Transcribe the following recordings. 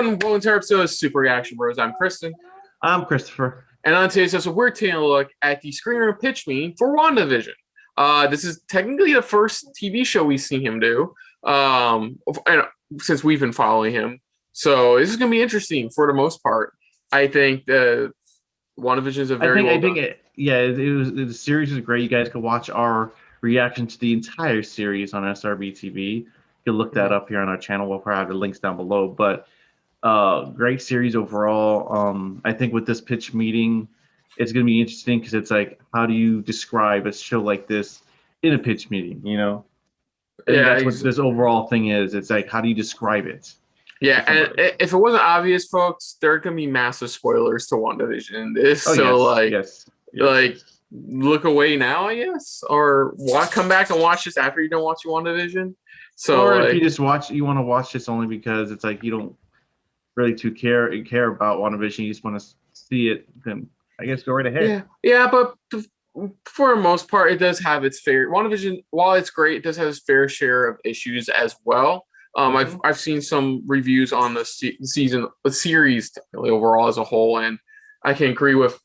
everyone, welcome to our episode of Super Reaction Bros. I'm Kristen. I'm Christopher. And on today's episode, we're taking a look at the screener pitch meeting for WandaVision. This is technically the first TV show we've seen him do, since we've been following him. So this is going to be interesting for the most part. I think WandaVision is a very the series is great. You guys can watch our reaction to the entire series on SRB TV. You can look that up here on our channel. We'll probably have the links down below. But great series overall. I think with this pitch meeting, it's going to be interesting because it's like, how do you describe a show like this in a pitch meeting? You know, and that's what this overall thing is. It's like, how do you describe it? Yeah, and if it wasn't obvious, folks, there are going to be massive spoilers to WandaVision in this. Like, look away now, I guess, or come back and watch this after you don't watch WandaVision. So, or if you just you want to watch this only because it's like you don't really care about WandaVision, you just want to see it, then I guess go right ahead. Yeah, but for the most part, it does have its fair. WandaVision, while it's great, it does have its fair share of issues as well. I've seen some reviews on the series overall as a whole, and I can agree with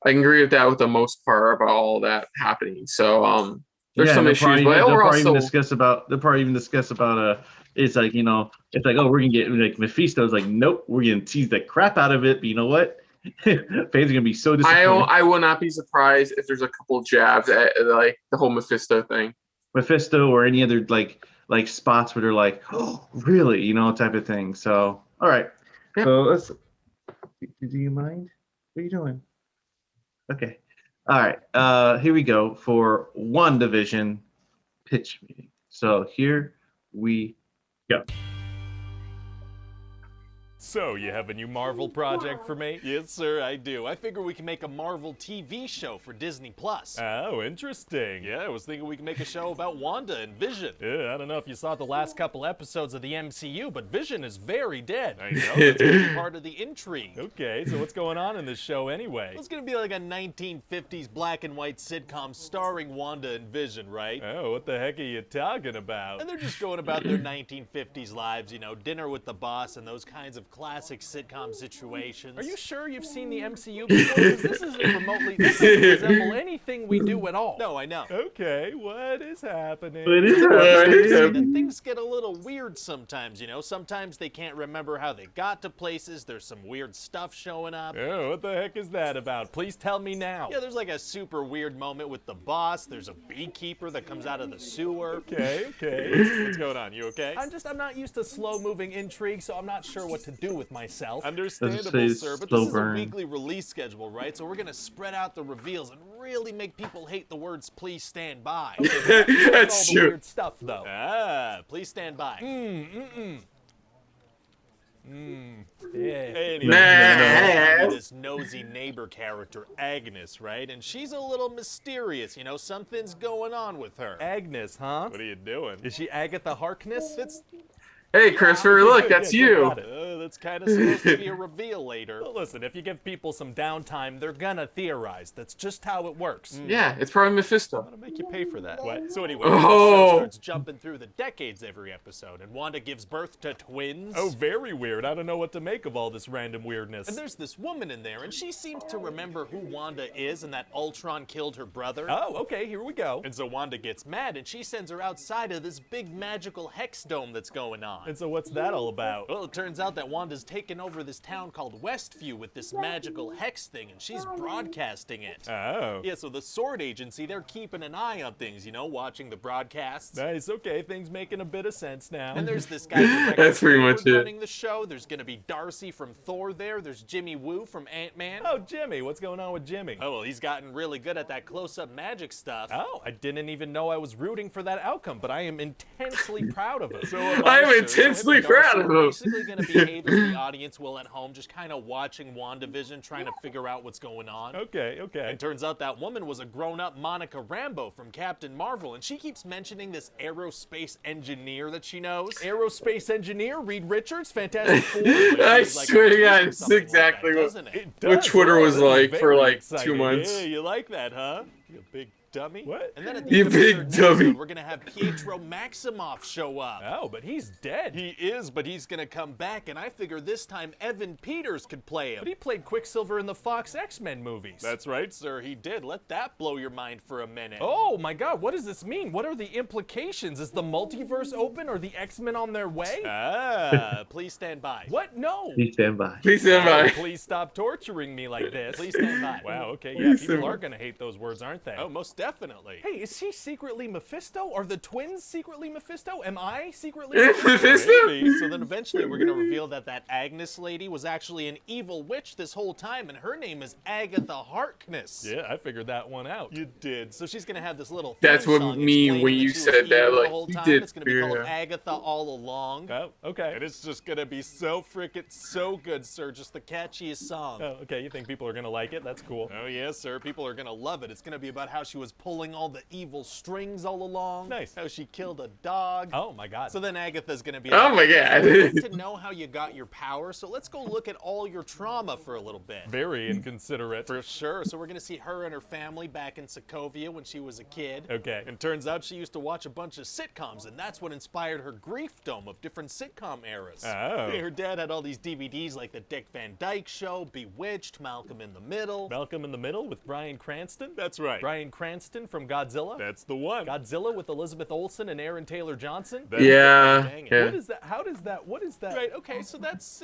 that with the most part about all that happening. So there's some issues, but overall, they'll probably even discuss about it's like, you know, it's like, oh, we're gonna get like Mephisto's like, nope, we're gonna tease the crap out of it, but you know what? Fans are gonna be so disappointed. I will not be surprised if there's a couple jabs at like the whole Mephisto thing. Mephisto or any other like spots where they're like, oh, really, you know, type of thing. So, all right. Yep. So let's. Do you mind? What are you doing? Okay. All right. Here we go for WandaVision pitch meeting. So here we go. So, you have a new Marvel project for me? Yes, sir, I do. I figure we can make a Marvel TV show for Disney+. Oh, interesting. Yeah, I was thinking we can make a show about Wanda and Vision. Yeah, I don't know if you saw the last couple episodes of the MCU, but Vision is very dead. I know, that's gonna be part of the intrigue. Okay, so what's going on in this show anyway? It's gonna be like a 1950s black and white sitcom starring Wanda and Vision, right? Oh, what the heck are you talking about? And they're just going about their 1950s lives, you know, dinner with the boss and those kinds of classic sitcom situations. Are you sure you've seen the MCU before? Because this doesn't resemble anything we do at all. No, I know. Okay, what is happening? And things get a little weird sometimes, you know? Sometimes they can't remember how they got to places. There's some weird stuff showing up. Oh, what the heck is that about? Please tell me now. Yeah, there's like a super weird moment with the boss. There's a beekeeper that comes out of the sewer. Okay. What's going on? You okay? I'm not used to slow-moving intrigue, so I'm not sure what to do with myself. Understandable, sir, but this is a weekly release schedule, right? So we're gonna spread out the reveals and really make people hate the words "please stand by." Okay, that's all the weird stuff, though. Please stand by. Yeah. Anyway, this nosy neighbor character, Agnes, right? And she's a little mysterious, you know, something's going on with her. Agnes, huh? What are you doing? Is she Agatha Harkness? Hey, Christopher, look, that's you. That's kind of supposed to be a reveal later. Well, listen, if you give people some downtime, they're gonna theorize. That's just how it works. Yeah, it's probably Mephisto. I'm gonna make you pay for that. What? So anyway, the show starts jumping through the decades every episode, and Wanda gives birth to twins. Oh, very weird. I don't know what to make of all this random weirdness. And there's this woman in there, and she seems to remember who Wanda is and that Ultron killed her brother. Oh, okay, here we go. And so Wanda gets mad, and she sends her outside of this big magical hex dome that's going on. And so what's that all about? Well, it turns out that Wanda's taken over this town called Westview with this magical hex thing, and she's broadcasting it. Oh. Yeah, so the Sword Agency, they're keeping an eye on things, you know, watching the broadcasts. Nice, okay, things making a bit of sense now. And there's this guy that's pretty much it. Running the show. There's gonna be Darcy from Thor there. There's Jimmy Woo from Ant-Man. Oh, Jimmy, what's going on with Jimmy? Oh, well, he's gotten really good at that close-up magic stuff. Oh, I didn't even know I was rooting for that outcome, but I am intensely proud of him. So I'm intensely proud of him. Basically going to behave as the audience will at home, just kind of watching WandaVision, trying to figure out what's going on. Okay. And turns out that woman was a grown-up Monica Rambeau from Captain Marvel, and she keeps mentioning this aerospace engineer that she knows. Aerospace engineer, Reed Richards, Fantastic Four. I swear to God, it's exactly what Twitter was like for like 2 months. Yeah, you like that, huh? A big dummy. What? And then at the You end of the big third dummy. episode, we're gonna have Pietro Maximoff show up. Oh, but he's dead. He is, but he's gonna come back, and I figure this time Evan Peters could play him. But he played Quicksilver in the Fox X-Men movies. That's right, sir, he did. Let that blow your mind for a minute. Oh my God, what does this mean? What are the implications? Is the multiverse open? Are the X-Men on their way? Please stand by. What? No. Please stand by. Please stand by. Please stop torturing me like this. Please stand by. Wow, okay, yeah, Please people stand are by. gonna hate those words, aren't they? Oh, most definitely. Hey, is he secretly Mephisto? Are the twins secretly Mephisto? Am I secretly Mephisto? Mephisto? Maybe. So then eventually we're gonna reveal that Agnes lady was actually an evil witch this whole time, and her name is Agatha Harkness. Yeah, I figured that one out. You did. So she's gonna have this little. That's theme what song mean explaining when that you she was said that, evil the like, whole you time. did It's gonna be called figure it out. Agatha All Along. Oh, okay. And it's just gonna be so frickin' so good, sir. Just the catchiest song. Oh, okay, you think people are gonna like it? That's cool. Oh yes, sir. People are gonna love it. It's gonna be about how she was pulling all the evil strings all along. Nice. How she killed a dog. Oh my God. So then Agatha's gonna be Oh my like, God. I'd like to know how you got your power, so let's go look at all your trauma for a little bit. Very inconsiderate. For sure. So we're gonna see her and her family back in Sokovia when she was a kid. Okay. And turns out she used to watch a bunch of sitcoms, and that's what inspired her griefdom of different sitcom eras. Oh. Her dad had all these DVDs like The Dick Van Dyke Show, Bewitched, Malcolm in the Middle. Malcolm in the Middle with Bryan Cranston? That's right. Bryan Cranston from Godzilla? That's the one. Godzilla with Elizabeth Olsen and Aaron Taylor Johnson? Yeah. Dang it. Yeah. What is that? How does that? What is that? Right, okay, so that's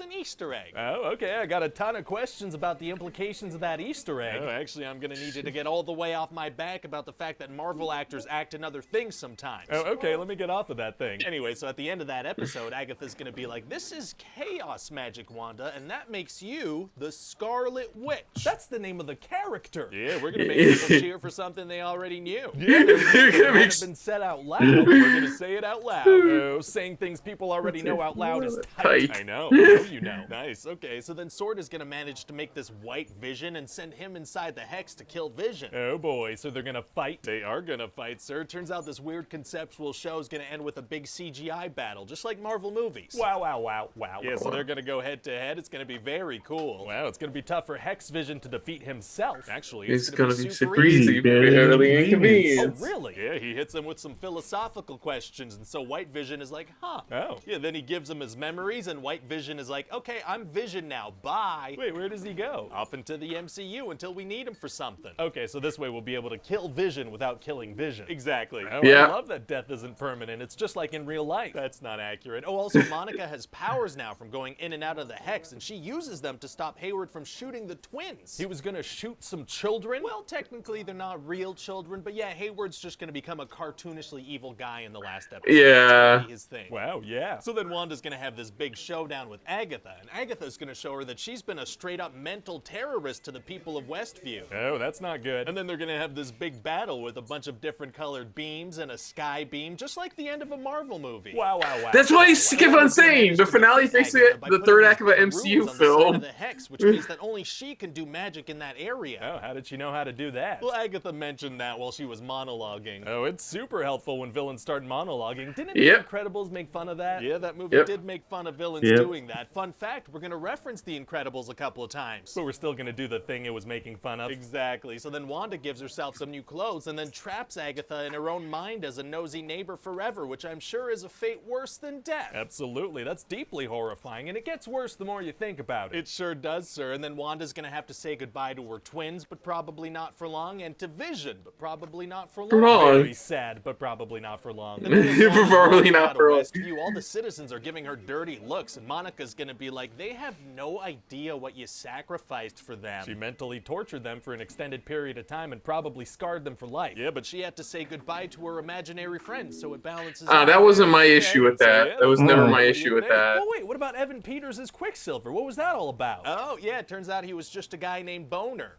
an Easter egg. Oh, okay. I got a ton of questions about the implications of that Easter egg. Oh, actually, I'm gonna need you to get all the way off my back about the fact that Marvel actors act in other things sometimes. Oh, okay. Let me get off of that thing. Anyway, so at the end of that episode, Agatha's gonna be like, "This is chaos magic, Wanda, and that makes you the Scarlet Witch." That's the name of the character. Yeah, we're gonna make people cheer for something they already knew. Yeah, You're it gonna might be- have been said out loud. We're gonna say it out loud. Oh, saying things people already know out loud is tight. I know. You know. Nice. Okay, so then Sword is gonna manage to make this white Vision and send him inside the Hex to kill Vision. Oh boy, so they're gonna fight? They are gonna fight, sir. Turns out this weird conceptual show is gonna end with a big CGI battle, just like Marvel movies. Wow, wow, wow, wow. Yeah, so they're gonna go head to head. It's gonna be very cool. Wow, it's gonna be tough for Hex Vision to defeat himself. Actually, It's gonna be super easy. easy. Barely Barely Oh, inconvenience. really? Yeah, he hits him with some philosophical questions, and so White Vision is like, huh. Oh. Yeah, then he gives him his memories, and White Vision is like, okay, I'm Vision now, bye. Wait, where does he go? Off into the MCU until we need him for something. Okay, so this way we'll be able to kill Vision without killing Vision. Exactly. Oh, Yeah. I love that death isn't permanent. It's just like in real life. That's not accurate. Oh, also, Monica has powers now from going in and out of the Hex, and she uses them to stop Hayward from shooting the twins. He was gonna shoot some children? Well, technically, they're not real children, but yeah, Hayward's just gonna become a cartoonishly evil guy in the last episode. Yeah. That's gonna be his thing. Wow, yeah. So then Wanda's gonna have this big showdown with Agatha, and Agatha's gonna show her that she's been a straight-up mental terrorist to the people of Westview. Oh, that's not good. And then they're gonna have this big battle with a bunch of different colored beams and a sky beam, just like the end of a Marvel movie. Wow, wow, wow. That's why you Wow. keep on saying the finale thinks it the third act of an MCU Of film. the Hex, which means that only she can do magic in that area. Oh, how did she know how to do that? Well, Agatha mentioned that while she was monologuing. Oh, it's super helpful when villains start monologuing. Didn't Yep. The Incredibles make fun of that? Yeah, that movie Yep. did make fun of villains Yep. doing that. Fun fact, we're gonna reference The Incredibles a couple of times. But we're still gonna do the thing it was making fun of. Exactly. So then Wanda gives herself some new clothes and then traps Agatha in her own mind as a nosy neighbor forever, which I'm sure is a fate worse than death. Absolutely. That's deeply horrifying, and it gets worse the more you think about it. It sure does, sir. And then Wanda's gonna have to say goodbye to her twins, but probably not for long, and to Vision, but probably not for long. long. Very sad, but probably not for long. And then as Wanda's Probably walking not out of for long. Westview, all the citizens are giving her dirty looks, and Monica's gonna be like, they have no idea what you sacrificed for them. She mentally tortured them for an extended period of time and probably scarred them for life. Yeah, but she had to say goodbye to her imaginary friends, so it balances Ah, out. that wasn't my issue with so that. yeah, That was never what my do you issue with think? that. Oh wait, what about Evan Peters as Quicksilver? What was that all about? Oh, yeah, it turns out he was just a guy named Boner.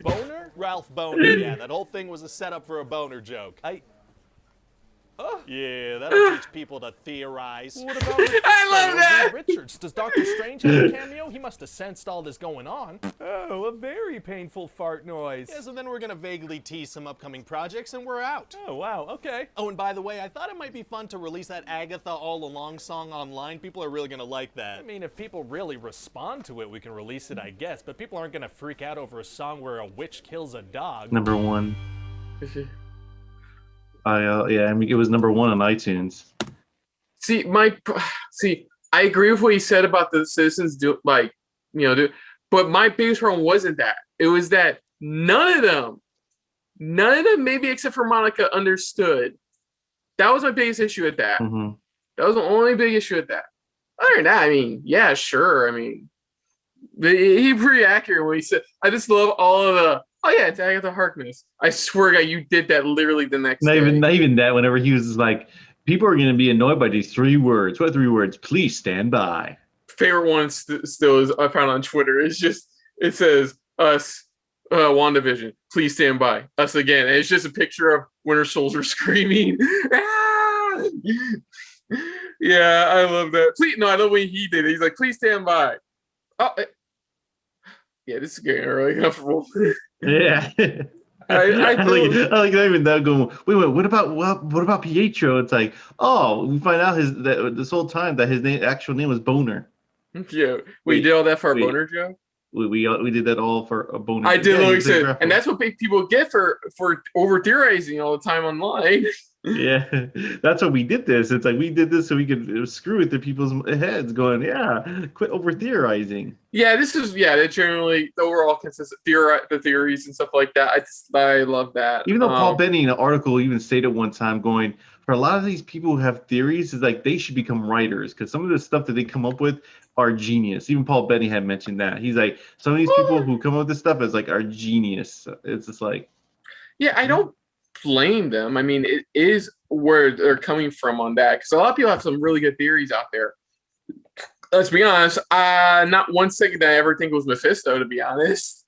Boner? Ralph Boner, yeah. That whole thing was a setup for a boner joke. Yeah, that'll teach people to theorize. What about Mephisto? I love that! Richards? Does Doctor Strange have a cameo? He must have sensed all this going on. Oh, a very painful fart noise. Yeah, so then we're gonna vaguely tease some upcoming projects and we're out. Oh, wow, okay. Oh, and by the way, I thought it might be fun to release that Agatha All Along song online. People are really gonna like that. I mean, if people really respond to it, we can release it, I guess. But people aren't gonna freak out over a song where a witch kills a dog. Number one. Yeah, I mean, it was number one on iTunes. See, I agree with what he said about the citizens but my biggest problem wasn't that. It was that none of them, maybe except for Monica, understood. That was my biggest issue with that. Mm-hmm. That was the only big issue with that. Other than that, I mean, yeah, sure. I mean, he pretty accurate when he said, I just love all of the, oh yeah, it's Agatha Harkness. I swear to God, you did that literally the next day. Not even that, whenever he was like, people are going to be annoyed by these 3 words. What 3 words? Please stand by. Favorite one still is I found on Twitter. It says us, WandaVision. Please stand by. Us again. And it's just a picture of Winter Soldier screaming. Ah! Yeah, I love that. I love when he did it. He's like, please stand by. Oh, yeah, this is getting early enough. Yeah. I like not even that going. Wait, what about Pietro? It's like, oh, we find out that this whole time that his actual name was Boner. Yeah, we did all that for a boner joke. We did that all for a boner. I did, like said, and that's what people get for over theorizing all the time online. Yeah, that's why we did this. It's like we did this so we could screw with the people's heads, going, yeah, quit over theorizing. Yeah, that generally the overall consistent the theories and stuff like that. I love that. Even though Paul Bettany in an article even stated one time, going, for a lot of these people who have theories, is like they should become writers because some of the stuff that they come up with are genius. Even Paul Bettany had mentioned that. He's like, some of these people who come up with this stuff is like are genius. It's just like, yeah, I don't blame them. I mean, it is where they're coming from on that because a lot of people have some really good theories out there. Let's be honest, not 1 second did I ever think it was Mephisto, to be honest,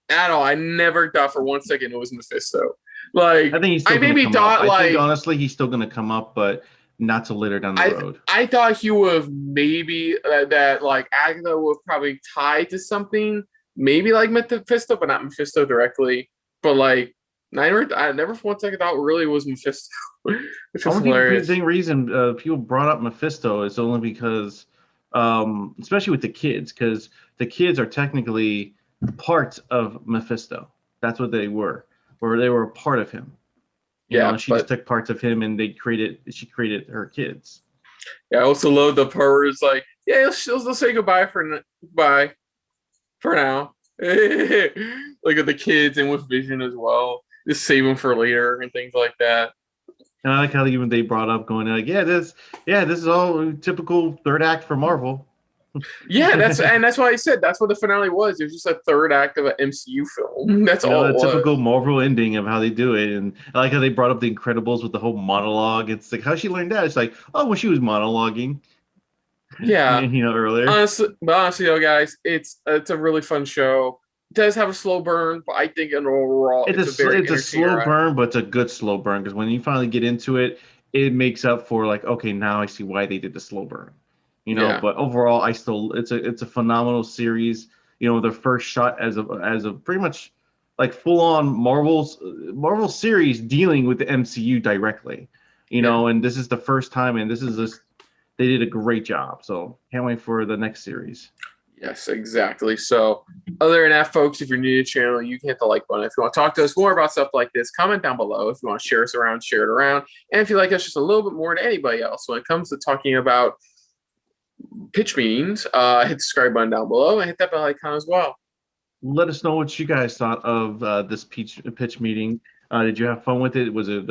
at all. I never thought for 1 second it was Mephisto. Like, I think he's still I think honestly he's still going to come up, but not till later down the road. I thought he would have maybe that like Agatha was probably tied to something, maybe like Mephisto, but not Mephisto directly. But like, I never for 1 second thought really was Mephisto, which was hilarious. The reason people brought up Mephisto is only because, especially with the kids, because the kids are technically part of Mephisto. That's what they were, or they were a part of him. You know, she just took parts of him, and she created her kids. Yeah, I also love the part where it's like, yeah, let's say goodbye for now. Like with the kids and with Vision as well. Just save them for later and things like that. And I like how even they brought up going like, this is all typical third act for Marvel. Yeah, that's why I said that's what the finale was. It was just a third act of an MCU film. That's all. A typical Marvel ending of how they do it, and I like how they brought up the Incredibles with the whole monologue. It's like how she learned that. It's like, oh, well, she was monologuing. Yeah, earlier. Honestly, though, guys, it's a really fun show. It does have a slow burn, but I think overall it's a slow burn, but it's a good slow burn because when you finally get into it, it makes up for like, okay, now I see why they did the slow burn. But overall, it's a phenomenal series. The first shot as a pretty much like full on Marvel series dealing with the MCU directly. And this is the first time, and they did a great job. So can't wait for the next series. Yes, exactly. So other than that, folks, if you're new to the channel, you can hit the like button. If you want to talk to us more about stuff like this, comment down below. If you want to share us around, share it around. And if you like us just a little bit more than anybody else when it comes to talking about pitch meetings, hit the subscribe button down below and hit that bell icon as well. Let us know what you guys thought of this pitch meeting. Did you have fun with it? Was it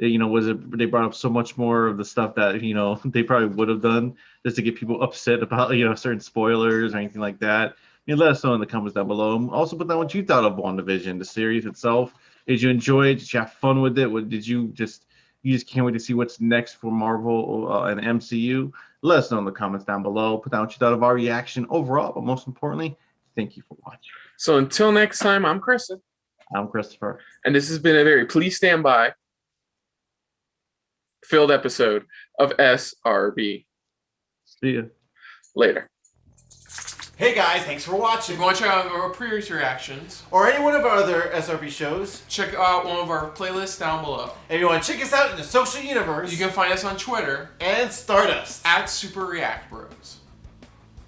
they brought up so much more of the stuff that they probably would have done just to get people upset about certain spoilers or anything like that? Let us know in the comments down below. Also put down what you thought of WandaVision, the series itself. Did you enjoy it? Did you have fun with it? What did you just can't wait to see what's next for Marvel and MCU? Let us know in the comments down below. Put down what you thought of our reaction overall, but most importantly, thank you for watching. So until next time, I'm Kristen. I'm Christopher. And this has been a very Please Stand By. filled episode of SRB. See ya. Later. Hey guys, thanks for watching. If you want to check out our previous reactions or any one of our other SRB shows, check out one of our playlists down below. If you want to check us out in the social universe, you can find us on Twitter and Stardust at Super React Bros.